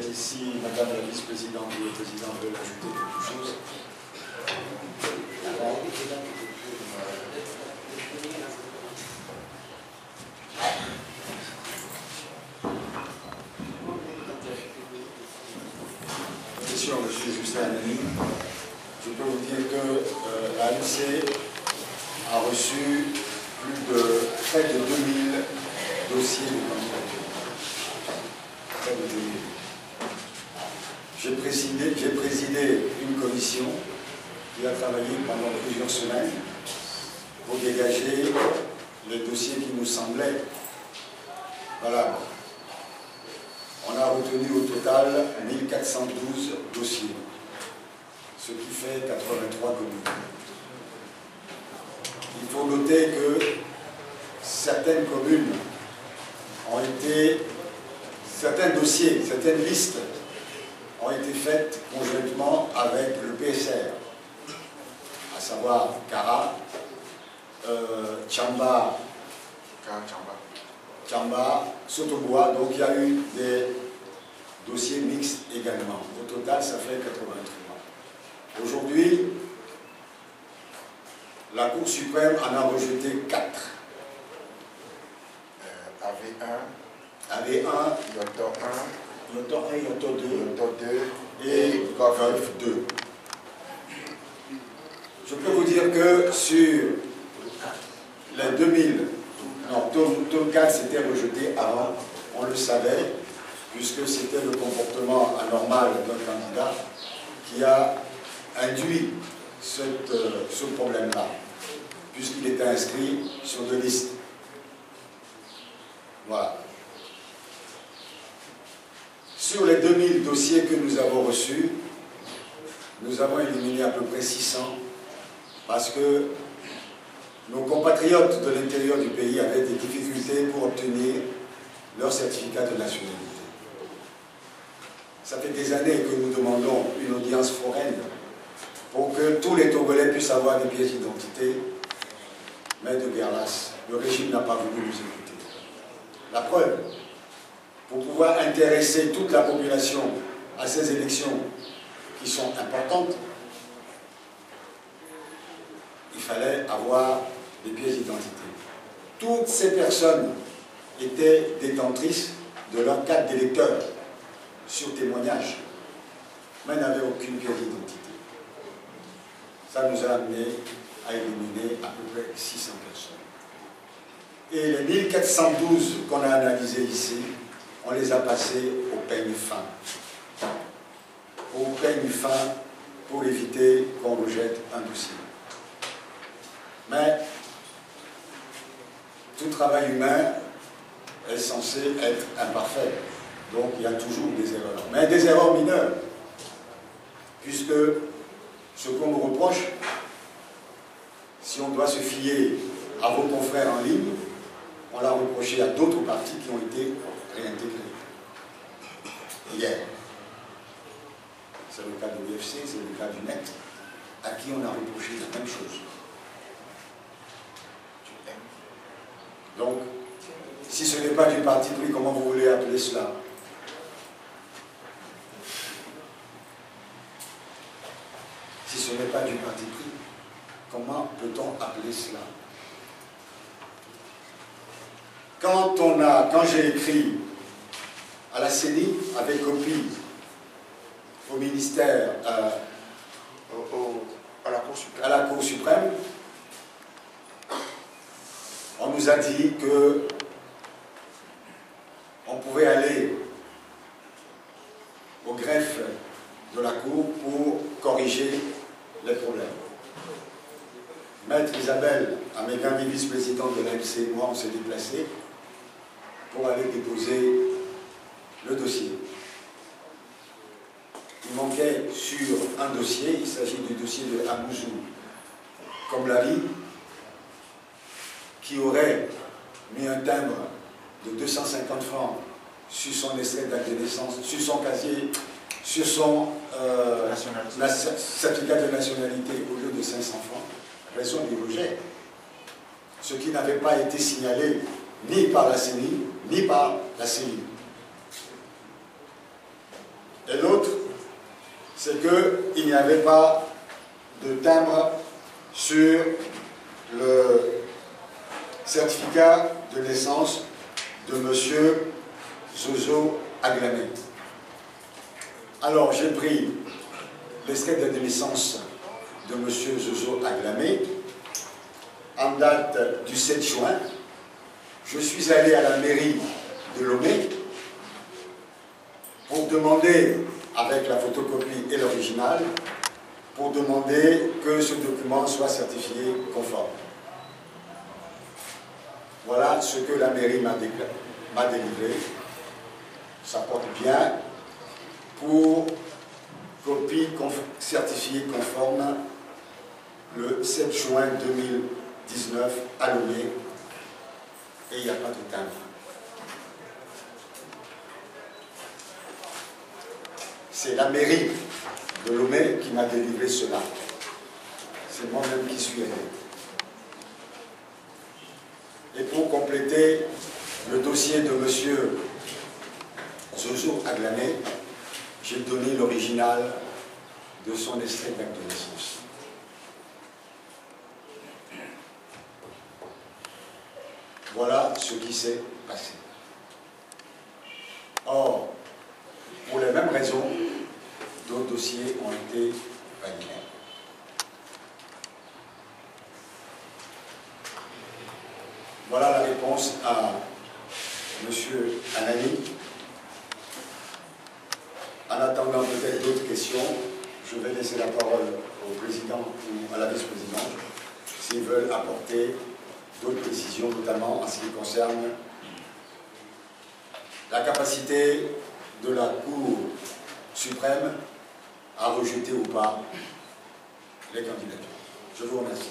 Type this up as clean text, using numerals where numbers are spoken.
Et si Madame la vice-présidente ou le président veut ajouter quelque chose. Question, Monsieur Justin Anani. Je peux vous dire que l'AMC a reçu près de 2000 dossiers de candidature. Près de 2000. J'ai présidé une commission qui a travaillé pendant plusieurs semaines pour dégager les dossiers qui nous semblaient valables. On a retenu au total 1412 dossiers, ce qui fait 83 communes. Il faut noter que certaines communes ont été, certains dossiers, certaines listes ont été faites conjointement avec le PSR, à savoir Kara, Tchamba, Sotobois, donc il y a eu des dossiers mixtes également. Au total, ça fait 83. Aujourd'hui, la Cour suprême en a rejeté 4. AV1, Yoto 1, Yoto 2 et GOV 2. Je peux vous dire que sur les 2000, non, tome 4 s'était rejeté avant, on le savait, puisque c'était le comportement anormal d'un candidat qui a induit ce problème-là, puisqu'il était inscrit sur 2 listes. Voilà. Sur les 2000 dossiers que nous avons reçus, nous avons éliminé à peu près 600 parce que nos compatriotes de l'intérieur du pays avaient des difficultés pour obtenir leur certificat de nationalité. Ça fait des années que nous demandons une audience foraine pour que tous les Togolais puissent avoir des pièces d'identité, mais de guerre lasse. Le régime n'a pas voulu nous écouter. La preuve, pour pouvoir intéresser toute la population à ces élections qui sont importantes, il fallait avoir des pièces d'identité. Toutes ces personnes étaient détentrices de leur carte d'électeur sur témoignage, mais n'avaient aucune pièce d'identité. Ça nous a amené à éliminer à peu près 600 personnes. Et les 1412 qu'on a analysés ici, on les a passés au peigne fin. Au peigne fin pour éviter qu'on rejette un dossier. Mais tout travail humain est censé être imparfait. Donc il y a toujours des erreurs. Mais des erreurs mineures. Puisque ce qu'on nous reproche, si on doit se fier à vos confrères en ligne, on l'a reproché à d'autres partis qui ont été réintégrés. Hier. C'est le cas de l'UFC, c'est le cas du NET, à qui on a reproché la même chose. Donc, si ce n'est pas du parti pris, comment vous voulez appeler cela? Si ce n'est pas du parti pris, comment peut-on appeler cela? Quand j'ai écrit à la CENI avec copie au ministère, à la Cour suprême, on nous a dit que on pouvait aller au greffe de la Cour pour corriger les problèmes. Maître Isabelle, Amégani, vice-présidente de l'AMC, et moi, on s'est déplacés pour aller déposer le dossier. Il manquait sur un dossier, il s'agit du dossier de Amouzou Komlali, qui aurait mis un timbre de 250 francs sur son extrait d'acte de naissance, sur son casier, sur son certificat de nationalité au lieu de 500 francs, raison du rejet. Ce qui n'avait pas été signalé ni par la CENI, ni par la CENI. c'est qu'il n'y avait pas de timbre sur le certificat de naissance de M. Zozo Aglamé. Alors j'ai pris l'extrait de naissance de M. Zozo Aglamé en date du 7 juin. Je suis allé à la mairie de Lomé pour demander, avec la photocopie et l'original, pour demander que ce document soit certifié conforme. Voilà ce que la mairie m'a délivré. Ça porte bien pour copie certifiée conforme le 7 juin 2019 à Lomé, et il n'y a pas de timbre. C'est la mairie de Lomé qui m'a délivré cela. C'est moi-même qui suis allé. Et pour compléter le dossier de M. Zozo Aglamé, j'ai donné l'original de son extrait d'acte de naissance. Voilà ce qui s'est passé. Or, pour les mêmes raisons, d'autres dossiers ont été validés. Voilà la réponse à M. Anani. En attendant peut-être d'autres questions, je vais laisser la parole au président ou à la vice-présidente s'ils veulent apporter d'autres précisions, notamment en ce qui concerne la capacité de la Cour suprême à rejeter ou pas les candidatures. Je vous remercie.